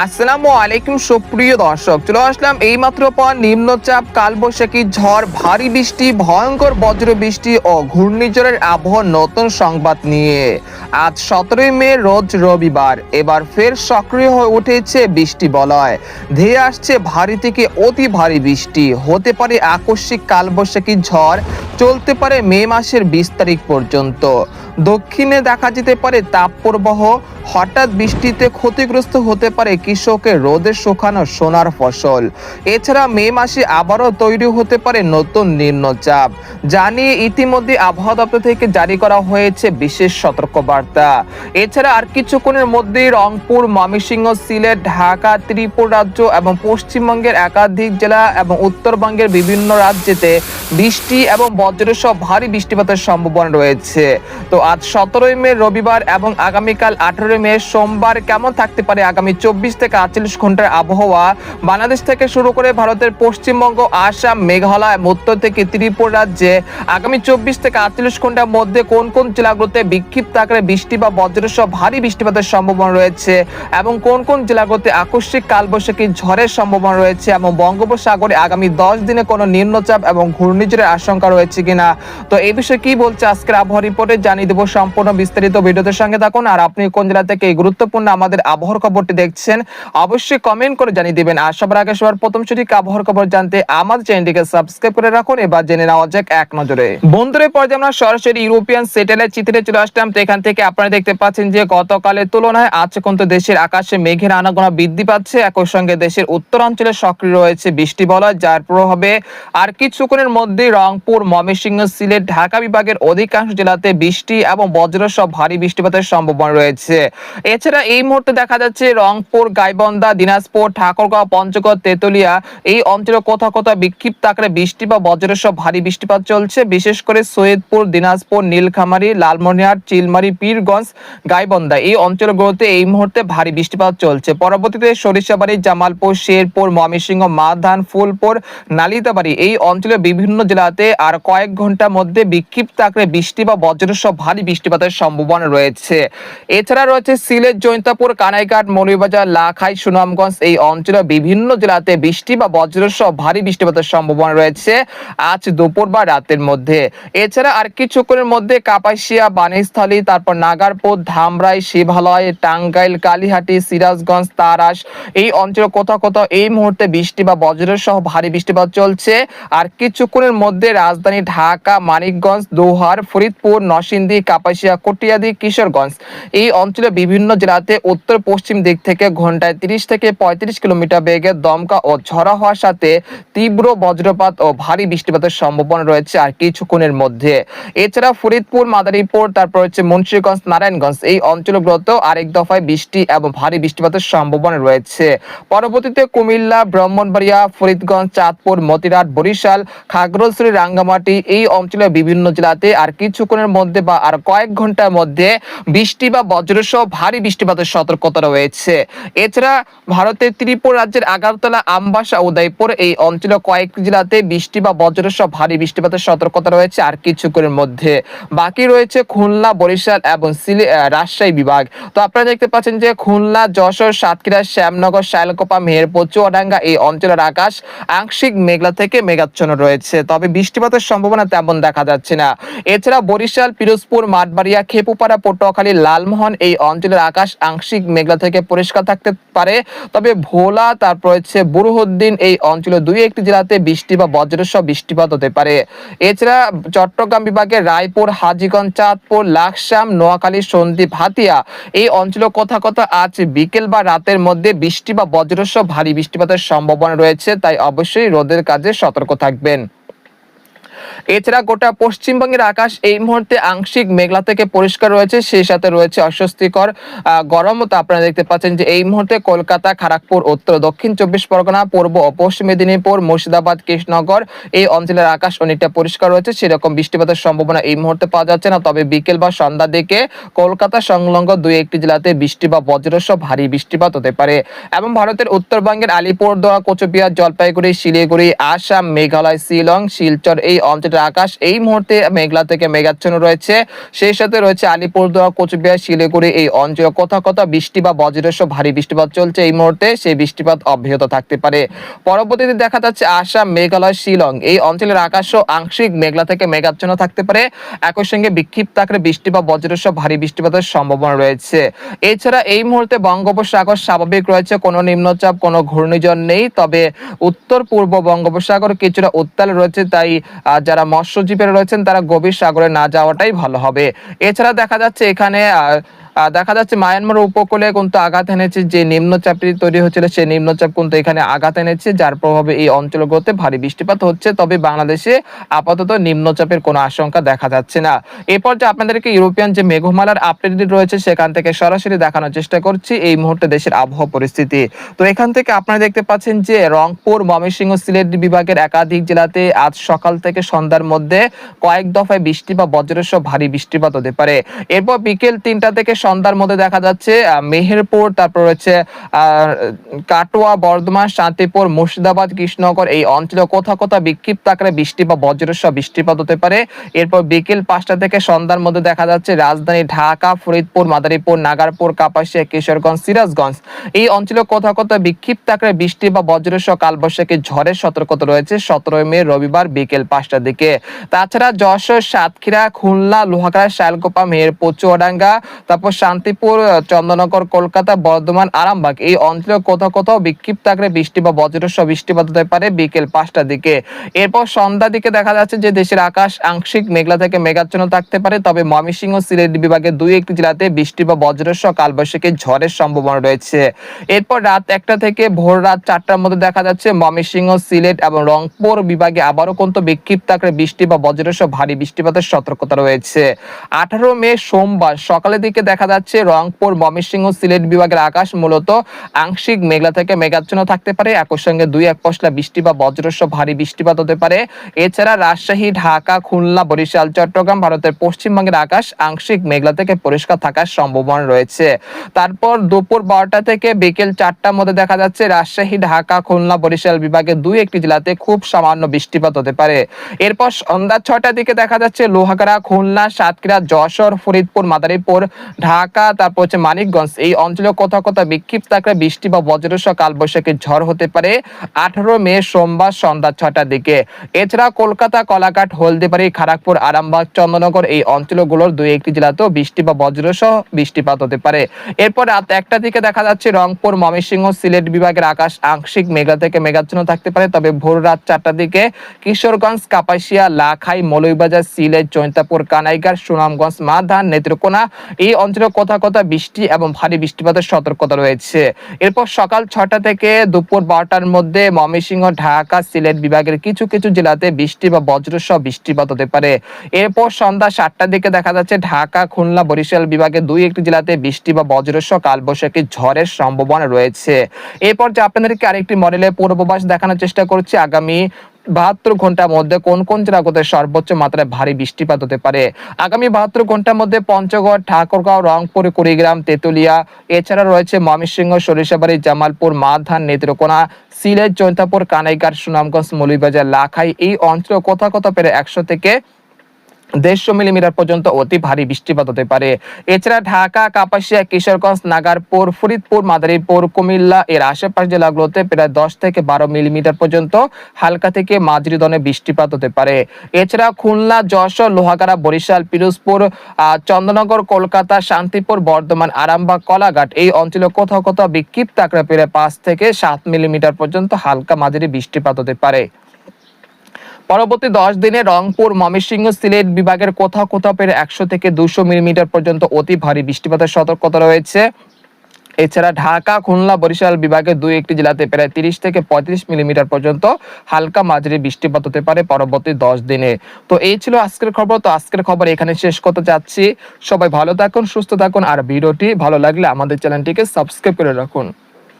আসসালামু আলাইকুম সুপ্রিয় দর্শক, চলে আসলাম এইমাত্র পর নিম্নচাপ, কালবৈশাখী ঝড়, ভারী বৃষ্টি, ভয়ঙ্কর বজ্র বৃষ্টি ও ঘূর্ণিঝড়ের আবহাওয়ার নতুন সংবাদ নিয়ে। আজ 17 মে রোজ রবিবার। এবার ফের সক্রিয় হয়ে উঠেছে বৃষ্টি বলয়। ধেয়ে আসছে ভারী থেকে অতি ভারী বৃষ্টি, হতে পারে আকস্মিক কালবৈশাখী ঝড়, চলতে পারে মে মাসের 20 তারিখ পর্যন্ত। দক্ষিণে দেখা যেতে পারে তাপপ্রবাহ, হঠাৎ বৃষ্টিতে ক্ষতিগ্রস্ত হতে পারে কৃষকের রোদে শুকানো সোনার ফসল। এছাড়া মে মাসে আবারও তৈরি হতে পারে নতুন নিম্নচাপ, যা নিয়ে ইতিমধ্যে আবহাওয়া দপ্তর থেকে জারি করা হয়েছে বিশেষ সতর্কবার্তা। এছাড়া আর কিছুক্ষণের মধ্যেই রংপুর, ময়মনসিংহ, সিলেট, ঢাকা, ত্রিপুরা রাজ্য এবং পশ্চিমবঙ্গের একাধিক জেলা এবং উত্তরবঙ্গের বিভিন্ন রাজ্যেতে বৃষ্টি এবং বজ্রসহ ভারী বৃষ্টিপাতের সম্ভাবনা রয়েছে। তো আজ 17 মে রবিবার এবং আগামীকাল 18 মে সোমবার কেমন থাকতে পারে আগামী 24 থেকে 48 ঘন্টার আবহাওয়া বাংলাদেশ থেকে শুরু করে ভারতের পশ্চিমবঙ্গ, আসাম, মেঘালয় এবং উত্তর থেকে ত্রিপুরা রাজ্যে আগামী 24 থেকে 48 ঘন্টার মধ্যে কোন কোন জেলাগুলোতে বিক্ষিপ্ত আকারে বৃষ্টি বা বজ্রসহ ভারী বৃষ্টিপাতের সম্ভাবনা রয়েছে এবং কোন কোন জেলাগুলোতে আকস্মিক কালবৈশাখী ঝড়ের সম্ভাবনা রয়েছে এবং বঙ্গোপসাগরে আগামী 10 দিনে কোনো নিম্নচাপ এবং ঘূর্ণিঝড়ের আশঙ্কা রয়েছে কিনা। তো এই বিষয়ে কি বলছে আজকের আবহাওয়া রিপোর্টে জানিয়ে দেবো সম্পূর্ণ বিস্তারিত। ভিডিওতে সঙ্গে থাকুন। আর আপনি কোন জেলা থেকে এই গুরুত্বপূর্ণ আমাদের আবহাওয়ার খবরটি দেখছেন অবশ্যই কমেন্ট করে জানিয়ে দিবেন। আর সবার আগে সবার প্রথম সঠিক আবহাওয়ার খবর জানতে আমাদের চ্যানেলটিকে সাবস্ক্রাইব করে রাখুন। এবার জেনে নেওয়া যাক এক নজরে। বন্ধুদের পর্যায়ে আমরা সরাসরি ইউরোপিয়ান স্যাটেলাইট চিত্রে চলে আসলাম। তো এখান থেকে আপনারা দেখতে পাচ্ছেন যে গতকালের তুলনায় আজ কিন্তু দেশের আকাশে মেঘের আনাগোনা বৃদ্ধি পাচ্ছে। একই সঙ্গে দেশের উত্তরাঞ্চলে সক্রিয় রয়েছে বৃষ্টি বলয়, যার প্রভাবে আর কিছুক্ষণের মধ্যে রংপুর, ময়মনসিংহ, সিলেট, ঢাকা বিভাগের অধিকাংশ জেলাতে বৃষ্টি এবং বজ্রসহ ভারী বৃষ্টিপাতের সম্ভাবনা রয়েছে। এছাড়া এই মুহূর্তে দেখা যাচ্ছে রংপুর, গাইবান্ধা, দিনাজপুর, ঠাকুরগাঁও, পঞ্চগড়, তেতুলিয়া এই অঞ্চলে কোথাও কোথাও বিক্ষিপ্ত আকারে বৃষ্টি বা বজ্রসহ ভারী বৃষ্টিপাত চলছে। বিশেষ করে সৈয়দপুর, দিনাজপুর, নীলফামারী, লালমনিরহাট, চিলমারী, পীরগঞ্জ, গাইবান্ধা এই অঞ্চলগুলোতে এই মুহূর্তে ভারী বৃষ্টিপাত চলছে। পরবর্তীতে সরিষাবাড়ি, জামালপুর, শেরপুর, ময়মনসিংহ, মাধান, ফুলপুর, নালিতাবাড়ি এই অঞ্চলের বিভিন্ন জেলাতে আর কয়েক ঘন্টার মধ্যে বিক্ষিপ্ত আকারে বৃষ্টি বা বজ্রসহ ভারী বৃষ্টিপাতের সম্ভাবনা রয়েছে। এছাড়া রয়েছে সিলেট, জৈন্তাপুর, কানাইঘাট, মৌলভীবাজার, লাখাই, সুনামগঞ্জ এই অঞ্চলের বিভিন্ন জেলাতে বৃষ্টি বা বজ্রসহ ভারী বৃষ্টিপাতের সম্ভাবনা রয়েছে আজ দুপুর বা রাতের মধ্যে। এছাড়া আর কিছুক্ষণের মধ্যে কাপাসিয়া, বানেস্থলী, তারপর নাগারপুর, ধামরাই, শিবালয়, টাঙ্গাইল, কালীহাটি, সিরাজগঞ্জ, তারাস এই অঞ্চলে কোথাও কোথাও এই মুহূর্তে বৃষ্টি বা বজ্রসহ ভারী বৃষ্টিপাত চলছে। আর কিছুক্ষণের মধ্যে রাজধানী ঢাকা, মানিকগঞ্জ, দোহার, ফরিদপুর, নরসিংদী, কাপাসিয়া, কটিয়াদী, কিশোরগঞ্জ এই অঞ্চলে বিভিন্ন জেলাতে উত্তর পশ্চিম দিক থেকে ঘন্টায় 30 থেকে 35 কিলোমিটার বেগে দমকা ও ঝড়ো হওয়ার সাথে তীব্র বজ্রপাত ও ভারী বৃষ্টিপাতের সম্ভাবনা রয়েছে আর কিছুক্ষণের মধ্যে। এছাড়া ফরিদপুর, মাদারীপুর, তারপর হচ্ছে মুন্সিগঞ্জ, নারায়ণগঞ্জ এই অঞ্চলগুলোতেও আরেক দফায় বৃষ্টি এবং ভারী বৃষ্টিপাতের সম্ভাবনা রয়েছে। পরবর্তীতে কুমিল্লা, ব্রাহ্মণবাড়িয়া, ফরিদগঞ্জ, চাঁদপুর, মতিরাট, বরিশাল, খাগড়াছড়ি, রাঙ্গামাটি এই অঞ্চলের বিভিন্ন জেলাতে আর কিছুক্ষণের মধ্যে বা আর কয়েক ঘন্টার মধ্যে বৃষ্টি বা বজ্রসহ ভারী বৃষ্টিপাতের সতর্কতা রয়েছে। এছাড়া ভারতের ত্রিপুরা রাজ্যের আগারতলা, আমবাসা, উদয়পুর এই অঞ্চলের কয়েকটি জেলাতে বৃষ্টি বা বজ্রসহ ভারী বৃষ্টিপাতের সতর্কতা রয়েছে আর কিছুক্ষণের মধ্যে। বাকি রয়েছে খুলনা, বরিশাল এবং রাজশাহী বিভাগ। তো আপনারা দেখতে পাচ্ছেন যে খুলনা, যশোর, সাতক্ষীরা, শ্যামনগর, শাইলকোপা, মেহেরপুর, চুয়াডাঙ্গা এই অঞ্চলের আকাশ আংশিক মেঘলা থেকে মেঘাচ্ছন্ন রয়েছে, তবে বৃষ্টিপাতের সম্ভাবনা তেমন দেখা যাচ্ছে না। এছাড়া বরিশাল, পিরোজপুর, মাঠবাড়িয়া, খেপুপাড়া, পটুয়াখালী, লালমোহন এই অঞ্চলের আকাশ আংশিক মেঘলা থেকে পরিষ্কার থাকতে পারে, তবে ভোলা, তারপর হচ্ছে বুরুহুদ্দিন এই অঞ্চলের দুই একটি জেলাতে বৃষ্টি বা বজ্রসহ বৃষ্টিপাত হতে পারে। এছাড়া চট্টগ্রাম বিভাগের রায়পুর, হাজীগঞ্জ, চাঁদপুর, লাকসাম, নোয়াখালী, সন্দ্বীপ, হাতিয়া এই অঞ্চলে কোথাও কোথাও আজ বিকেল বা রাতের মধ্যে বৃষ্টি বা বজ্রসহ ভারী বৃষ্টিপাতের সম্ভাবনা রয়েছে, তাই অবশ্যই রোদের কাজে সতর্ক থাকবেন। এছাড়া গোটা পশ্চিমবঙ্গের আকাশ এই মুহূর্তে আংশিক মেঘলা থেকে পরিষ্কার রয়েছে, সেই সাথে রয়েছে অস্বস্তিকর গরম। তো আপনারা দেখতে পাচ্ছেন যে এই মুহূর্তে কলকাতা, খড়গপুর, উত্তর দক্ষিণ 24 পরগনা, পূর্ব ও পশ্চিম মেদিনীপুর, মুর্শিদাবাদ, কৃষ্ণনগর এই অঞ্চলের আকাশ অনেকটা পরিষ্কার রয়েছে, সেরকম বৃষ্টিপাতের সম্ভাবনা এই মুহূর্তে পাওয়া যাচ্ছে না, তবে বিকেল বা সন্ধ্যার দিকে কলকাতা সংলগ্ন দুই একটি জেলাতে বৃষ্টি বা বজ্রসহ ভারী বৃষ্টিপাত হতে পারে। এবং ভারতের উত্তরবঙ্গের আলিপুরদুয়ার, কোচবিহার, জলপাইগুড়ি, শিলিগুড়ি, আসাম, মেঘালয়, শিলং, শিলচর এই অঞ্চলে অঞ্চলের আকাশ এই মুহূর্তে মেঘলা থেকে মেঘাচ্ছন্ন রয়েছে। সেই সাথে রয়েছে আলিপুরদুয়ার, কোচবিহার, শিলিগুড়ি এই অঞ্চলে কোথাও কোথাও বৃষ্টি বা বজ্রসহ ভারী বৃষ্টিপাত চলছে এই মুহূর্তে, সেই বৃষ্টিপাত অব্যাহত থাকতে পারে। পরবর্তীতে দেখা যাচ্ছে আসাম, মেঘালয়, শিলং এই অঞ্চলের আকাশও আংশিক মেঘলা থেকে মেঘাচ্ছন্ন থাকতে পারে। একই সঙ্গে বিক্ষিপ্ত আকারে বৃষ্টি বা বজ্রসহ ভারী বৃষ্টিপাতের সম্ভাবনা রয়েছে। এছাড়া এই মুহূর্তে বঙ্গোপসাগর স্বাভাবিক রয়েছে, কোনো নিম্নচাপ, কোনো ঘূর্ণিঝড় নেই। তবে উত্তর পূর্ব বঙ্গোপসাগর কিছুটা উত্তাল রয়েছে, তাই যারা মৎস্যজীবীরা রয়েছেন তারা গভীর সাগরে না যাওয়াটাই ভালো হবে। এছাড়া দেখা যাচ্ছে এখানে দেখা যাচ্ছে মায়ানমার উপকূলে কিন্তু আঘাত এনেছে, যে নিম্নচাপটি তৈরি হচ্ছিল সেই নিম্নচাপ কিন্তু এখানে আঘাত এনেছে, যার প্রভাবে এই অঞ্চলগুলোতে ভারী বৃষ্টিপাত হচ্ছে। তবে বাংলাদেশে আপাতত নিম্নচাপের কোনো আশঙ্কা দেখা যাচ্ছে না। এরপর যে আপনাদেরকে ইউরোপিয়ান যে মেঘমালার আপডেট রয়েছে সেখান থেকে সরাসরি দেখানোর চেষ্টা করছি এই মুহূর্তে দেশের আবহাওয়া পরিস্থিতি। তো এখান থেকে আপনারা দেখতে পাচ্ছেন যে রংপুর, ময়মনসিংহ, সিলেট বিভাগের একাধিক জেলাতে আজ সকাল থেকে সন্ধ্যার মধ্যে কয়েক দফায় বৃষ্টি বা বজ্রসহ ভারী বৃষ্টিপাত হতে পারে। এরপর বিকেল 3টা থেকে সন্ধ্যার মধ্যে দেখা যাচ্ছে মেহেরপুর, তারপর রয়েছে কাটোয়া, বর্ধমান, শান্তিপুর, মুর্শিদাবাদ, কৃষ্ণনগর এই অঞ্চলে কোথাও কোথাও বিক্ষিপ্ত আকারে বৃষ্টি বা বজ্রসহ বৃষ্টিপাত হতে পারে। এরপর বিকেল 5টা থেকে সন্ধ্যার মধ্যে দেখা যাচ্ছে রাজধানী ঢাকা, ফরিদপুর, মাদারীপুর, নাগারপুর, কাপাসিয়া, কিশোরগঞ্জ, সিরাজগঞ্জ এই অঞ্চলে কোথাও কোথাও বিক্ষিপ্ত আকারে বৃষ্টি বা বজ্রসহ কালবৈশাখী ঝড়ের সতর্কতা রয়েছে 17 মে রবিবার বিকেল 5টার দিকে। তাছাড়া যশোর, সাতক্ষীরা, খুলনা, লোহাগাড়া, শালকোপা, মেহেরপুর, চুয়াডাঙ্গা, তারপর শান্তিপুর, চন্দননগর, কলকাতা, বর্ধমান, আরামবাগ এই অঞ্চলে কোথাও কোথাও বিক্ষিপ্ত আকারে বৃষ্টি বা বজ্রসহ বৃষ্টিপাত হতে পারে বিকেল 5টার দিকে। এরপর সন্ধ্যার দিকে দেখা যাচ্ছে যে দেশের আকাশ আংশিক মেঘলা থেকে মেঘাচ্ছন্ন থাকতে পারে। তবে ময়মনসিংহ, সিলেট বিভাগের 2-1টি জেলাতে বৃষ্টি বা বজ্রসহ কালবৈশাখী ঝড়ের সম্ভাবনা রয়েছে। এরপর রাত 1টা থেকে ভোর রাত 4টার মধ্যে দেখা যাচ্ছে ময়মনসিংহ, সিলেট এবং রংপুর বিভাগে আবারও কিন্তু বিক্ষিপ্ত আকারে বৃষ্টি বা বজ্রসহ ভারী বৃষ্টিপাতের সতর্কতা রয়েছে। 18 মে সোমবার সকালের দিকে দেখা যাচ্ছে রংপুর, ময়মনসিংহ, সিলেট বিভাগের আকাশ মূলত আংশিক মেঘলা থেকে মেঘাচ্ছন্ন থাকতে পারে। একই সঙ্গে 2-1 পশলা বৃষ্টি বা বজ্রসহ ভারী বৃষ্টিপাত হতে পারে। এছাড়া রাজশাহী, ঢাকা, খুলনা, বরিশাল, চট্টগ্রাম, ভারতের পশ্চিমবঙ্গের আকাশ আংশিক মেঘলা থেকে পরিষ্কার থাকার সম্ভাবনা রয়েছে। তারপর দুপুর 12টা থেকে বিকেল 4টার মধ্যে দেখা যাচ্ছে রাজশাহী, ঢাকা, খুলনা, বরিশাল বিভাগের 2-1টি জেলাতে খুব সামান্য বৃষ্টিপাত হতে পারে। এরপর সন্ধ্যা 6টার দিকে দেখা যাচ্ছে লোহাগাড়া, খুলনা, সাতক্ষীরা, যশোর, ফরিদপুর, মাদারীপুর, ঢাকা, তারপর হচ্ছে মানিকগঞ্জ এই অঞ্চলে কোথাও কোথাও বিক্ষিপ্ত আকারে বৃষ্টি বা বজ্রসহ কালবৈশাখী ঝড় হতে পারে 18 মে সোমবার সন্ধ্যা 6টার দিকে। এছাড়া কলকাতা, কলাঘাট, হলদিবাড়ি, খড়গপুর, আরামবাগ, চন্দননগর এই অঞ্চলগুলোর 2-1টি জেলাতেও বৃষ্টি বা বজ্রসহ বৃষ্টিপাত হতে পারে। এরপর রাত 1টা থেকে দেখা যাচ্ছে রংপুর, ময়মনসিংহ, সিলেট বিভাগের আকাশ আংশিক মেঘলা থেকে মেঘাচ্ছন্ন থাকতে পারে। তবে ভোর রাত 4টার দিকে কিশোরগঞ্জ, কাপাসিয়া, লাখাই, মৌলভীবাজার, সিলেট, জৈন্তাপুর, কানাইঘাট, সুনামগঞ্জ, মাধান, নেত্রকোনা এই অঞ্চলে কোথাও কোথাও বৃষ্টি এবং ভারী বৃষ্টিপাতের সতর্কতা রয়েছে। এরপর সকাল 6টা থেকে দুপুর 12টার মধ্যে ময়মনসিংহ, ঢাকা, সিলেট বিভাগের কিছু কিছু জেলাতে বৃষ্টি বা বজ্রসহ বৃষ্টিপাত হতে পারে। এরপর সন্ধ্যা 7টার দিকে দেখা যাচ্ছে ঢাকা, খুলনা, বরিশাল বিভাগের 2-1টি জেলাতে বৃষ্টি বা বজ্রসহ কালবৈশাখী ঝড়ের সম্ভাবনা রয়েছে। এরপর যে আপনাদেরকে আরেকটি মডেলের পূর্বাভাস দেখানোর চেষ্টা করছি আগামী 72 ঘন্টার মধ্যে কোন কোন জেলাগুলোতে সর্বোচ্চ মাত্রায় ভারী বৃষ্টিপাত হতে পারে। আগামী 72 ঘন্টার মধ্যে পঞ্চগড়, ঠাকুরগাঁও, রংপুর, কুড়িগ্রাম, তেতুলিয়া, এছাড়া রয়েছে ময়মনসিংহ, সরিষাবাড়ি, জামালপুর, মাধান, নেত্রকোনা, সিলেট, জৈন্তাপুর, কানাইঘাট, সুনামগঞ্জ, মৌলভীবাজার, লাখাই এই অঞ্চলে কোথাও কোথাও পেরে 100 থেকে 150 মিলিমিটার পর্যন্ত অতি ভারী বৃষ্টিপাত হতে পারে। এছাড়া ঢাকা, কাপাসিয়া, কিশোরগঞ্জ, নাগারপুর, ফরিদপুর, মাদারীপুর, কুমিল্লা এর আশেপাশ জেলাগুলোতে প্রায় 10 থেকে 12 মিলিমিটার পর্যন্ত হালকা থেকে মাঝারি ধরনের বৃষ্টিপাত হতে পারে। এছাড়া খুলনা, যশোর, লোহাগাড়া, বরিশাল, পিরোজপুর, চন্দননগর, কলকাতা, শান্তিপুর, বর্ধমান, আরামবাগ, কলাঘাট এই অঞ্চলে কোথাও কোথাও বিক্ষিপ্ত আকারে প্রায় 5 থেকে 7 মিলিমিটার পর্যন্ত হালকা মাঝারি বৃষ্টিপাত হতে পারে। পরবর্তী 10 দিনে রংপুর, ময়মনসিংহ, সিলেট বিভাগের কোথাও কোথাও প্রায় 100 থেকে 200 মিলিমিটার পর্যন্ত অতি ভারী বৃষ্টিপাতের সতর্কতা রয়েছে। এছাড়া ঢাকা, খুলনা, বরিশাল বিভাগের 2-1টি জেলাতে প্রায় 30 থেকে 35 মিলিমিটার পর্যন্ত হালকা মাঝারি বৃষ্টিপাত হতে পারে পরবর্তী 10 দিনে। তো এই ছিল আজকের খবর। তো আজকের খবর এখানে শেষ করতে যাচ্ছি। সবাই ভালো থাকুন, সুস্থ থাকুন, আর ভিডিওটি ভালো লাগলে আমাদের চ্যানেলটিকে সাবস্ক্রাইব করে রাখুন।